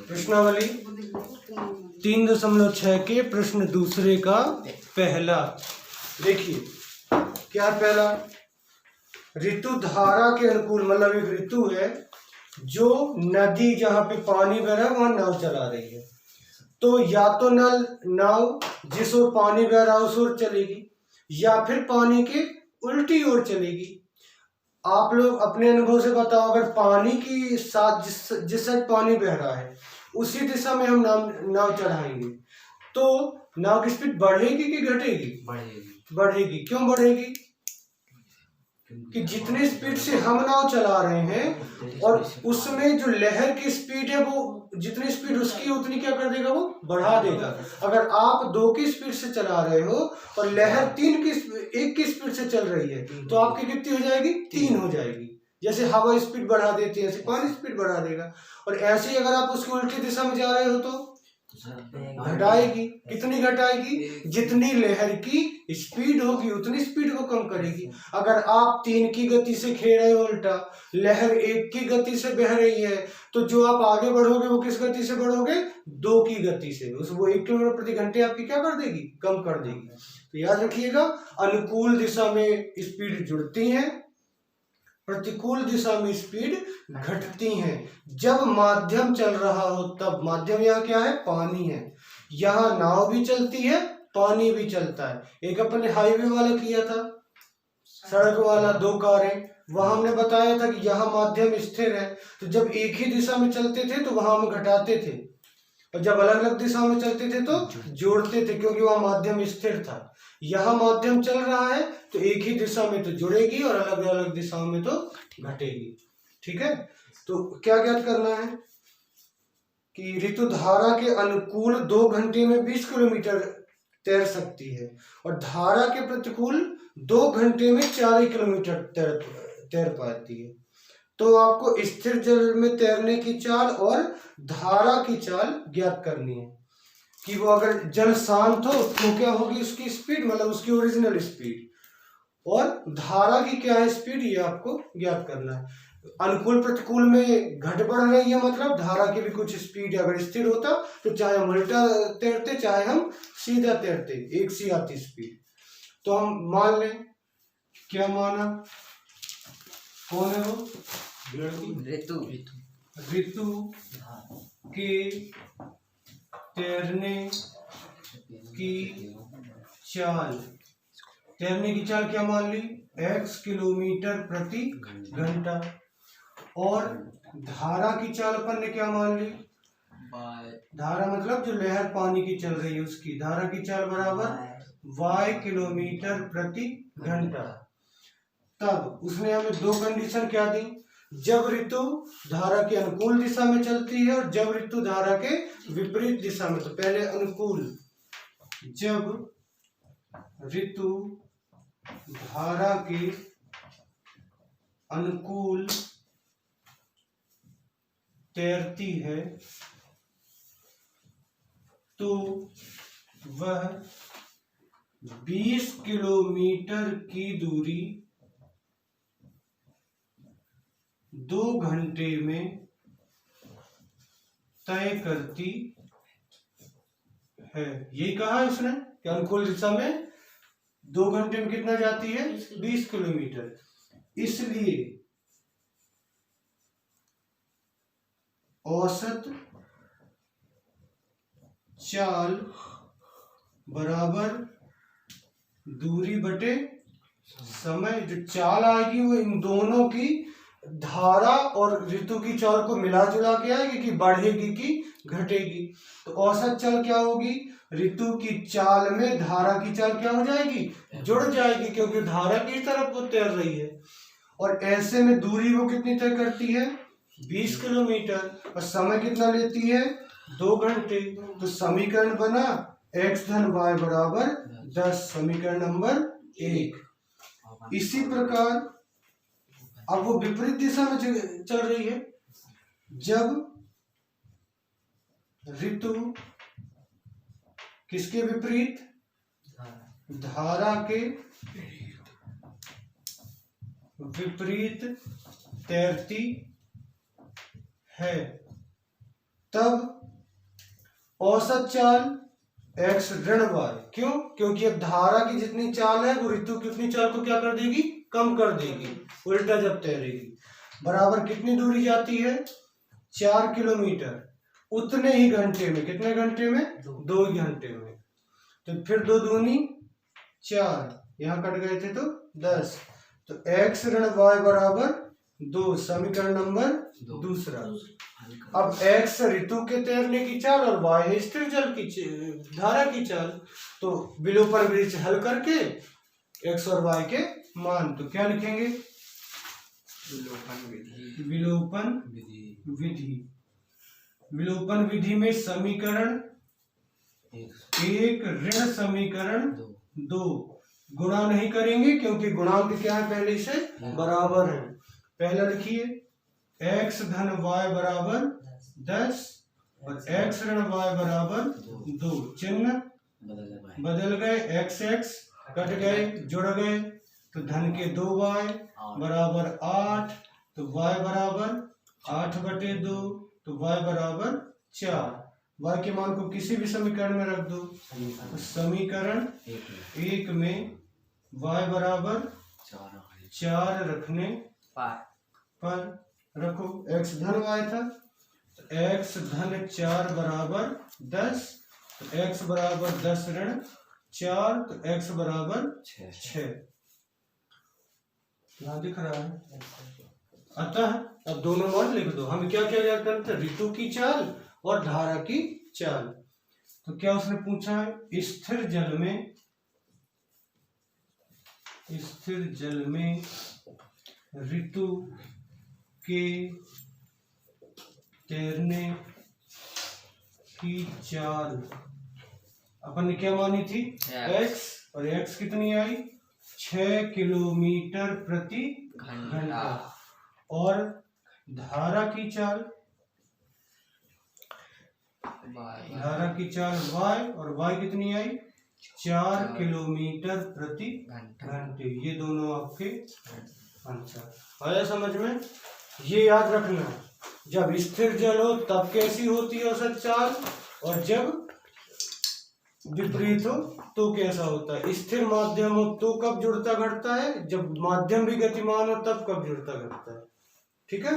प्रश्नावली 3.6 के प्रश्न दूसरे का पहला। देखिए क्या पहला, ऋतु धारा के अनुकूल, मतलब एक ऋतु है जो नदी जहाँ पे पानी बह रहा है वहां नाव चला रही है। तो या तो नाव जिस ओर पानी बह रहा है उस ओर चलेगी या फिर पानी के उल्टी ओर चलेगी। आप लोग अपने अनुभव से बताओ, अगर पानी की साथ जिस साइड पानी बह रहा है उसी दिशा में हम नाव चढ़ाएंगे तो नाव की स्पीड बढ़ेगी कि घटेगी? बढ़ेगी। क्यों बढ़ेगी? कि जितनी स्पीड से हम नाव चला रहे हैं और उसमें जो लहर की स्पीड है वो जितनी स्पीड उसकी उतनी क्या कर देगा, वो बढ़ा देगा। अगर आप 2 की स्पीड से चला रहे हो और लहर 1 की स्पीड से चल रही है तो आपकी कितनी हो जाएगी? 3 हो जाएगी। जैसे हवा स्पीड बढ़ा देती है ऐसे पानी स्पीड बढ़ा देगा। और ऐसे ही अगर आप उसकी उल्टी दिशा में जा रहे हो तो घटाएगी। कितनी घटाएगी? जितनी लहर की स्पीड होगी उतनी स्पीड को कम करेगी। अगर आप 3 की गति से खेल रहे हो उल्टा, लहर 1 की गति से बह रही है तो जो आप आगे बढ़ोगे वो किस गति से बढ़ोगे? 2 की गति से। वो 1 किलोमीटर प्रति घंटे आपकी क्या कर देगी? कम कर देगी। तो याद रखिएगा, अनुकूल दिशा में स्पीड जुड़ती है, प्रतिकूल दिशा में स्पीड घटती हैं। जब माध्यम चल रहा हो तब, माध्यम यहाँ क्या है? पानी है। यहाँ नाव भी चलती है, पानी भी चलता है। एक अपने हाईवे वाला किया था, सड़क वाला, 2 कारें, वहां हमने बताया था कि यहाँ माध्यम स्थिर है तो जब एक ही दिशा में चलते थे तो वहां हम घटाते थे और जब अलग अलग दिशा में चलते थे तो जोड़ते थे, क्योंकि वहां माध्यम स्थिर था। यहाँ माध्यम चल रहा है तो एक ही दिशा में तो जुड़ेगी और अलग अलग दिशाओं में तो घटेगी। ठीक है, तो क्या ज्ञात करना है कि ऋतु धारा के अनुकूल 2 घंटे में 20 किलोमीटर तैर सकती है और धारा के प्रतिकूल 2 घंटे में 4 किलोमीटर तैर पाती है। तो आपको स्थिर जल में तैरने की चाल और धारा की चाल ज्ञात करनी है कि वो अगर जल शांत हो तो क्या होगी उसकी स्पीड, मतलब उसकी ओरिजिनल स्पीड, और धारा की क्या है स्पीड, ये आपको ज्ञात करना है। अनुकूल प्रतिकूल में घट बढ़ रही है, मतलब धारा की भी कुछ स्पीड अगर स्थिर होता तो चाहे हम उल्टा तैरते चाहे हम सीधा तैरते, एक सी आती स्पीड। तो हम मान लें, क्या माना, कौन है वो? ऋतु के तैरने की चाल, क्या मान ली? x किलोमीटर प्रति घंटा। और धारा की चाल अपन ने क्या मान ली? धारा मतलब जो लहर पानी की चल रही है उसकी धारा की चाल बराबर y किलोमीटर प्रति घंटा। तब उसने हमें 2 कंडीशन क्या दी? जब ऋतु धारा के अनुकूल दिशा में चलती है और जब ऋतु धारा के विपरीत दिशा में। तो पहले अनुकूल, जब ऋतु धारा के अनुकूल तैरती है तो वह 20 किलोमीटर की दूरी 2 घंटे में तय करती है। यही कहा इसने कि अनुकूल दिशा में 2 घंटे में कितना जाती है? 20 किलोमीटर। इसलिए औसत चाल बराबर दूरी बटे समय। जो चाल आएगी वो इन दोनों की, धारा और ऋतु की चाल को मिला जुला के आएगी कि बढ़ेगी कि घटेगी। तो औसत चाल क्या होगी? ऋतु की चाल में धारा की चाल क्या हो जाएगी? जुड़ जाएगी, क्योंकि धारा की तरफ वो तैर रही है। और ऐसे में दूरी वो कितनी तय करती है? 20 किलोमीटर। और समय कितना लेती है? 2 घंटे। तो समीकरण बना x धन y बराबर 10, समीकरण नंबर 1। इसी प्रकार अब वो विपरीत दिशा में चल रही है। जब ऋतु किसके विपरीत? धारा के विपरीत तैरती है तब औसत चाल x ऋण y। क्यों? क्योंकि अब धारा की जितनी चाल है वो ऋतु की उतनी चाल को क्या कर देगी? कम कर देगी, उल्टा जब तैरेगी। बराबर कितनी दूरी जाती है? 4 किलोमीटर, उतने ही घंटे में। कितने घंटे में? 2 घंटे में। तो फिर 2 दूनी 4, यहाँ कट गए थे तो 10। तो x ऋण y बराबर 2, समीकरण नंबर दूसरा। अब x ऋतु के तैरने की चाल और y है स्थिर जल की धारा की चाल। तो विलोपन विधि हल करके x और y के मान तो क्या लिखेंगे? विलोपन विधि। विलोपन विधि में समीकरण 1 ऋण समीकरण 2 गुणा नहीं करेंगे क्योंकि गुणांक क्या है? पहले से बराबर है। पहला लिखिए x धन y बराबर 10 और x ऋण y बराबर 2। चिन्ह बदल गए, x x कट गए, जुड़ गए, तो धन के 2y बराबर 8, तो y बराबर 8/2, तो y बराबर 4। y के मान को किसी भी समीकरण में रख दो। तो समीकरण 1 में y बराबर 4 रखने पर रखो, x धन y था तो x धन 4 बराबर 10, तो x बराबर 10 ऋण 4, तो x बराबर 6। यहाँ दिख रहा है। अतः अब दोनों मान लिख दो। हमें क्या क्या याद करते हैं? ऋतु की चाल और धारा की चाल। तो क्या उसने पूछा है? स्थिर जल में ऋतु के तैरने की चाल अपन ने क्या मानी थी? x, और x कितनी आई? 6 किलोमीटर प्रति घंटा। और धारा की चाल y, और y कितनी आई? 4 किलोमीटर प्रति घंटे। ये दोनों आपके आंसर आया समझ में? ये याद रखना, जब स्थिर जल हो तब कैसी होती है औसत चाल, और जब विपरीत हो तो कैसा होता है। स्थिर माध्यम हो तो कब जुड़ता घटता है, जब माध्यम भी गतिमान हो तब कब जुड़ता घटता है। ठीक है,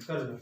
कर दो।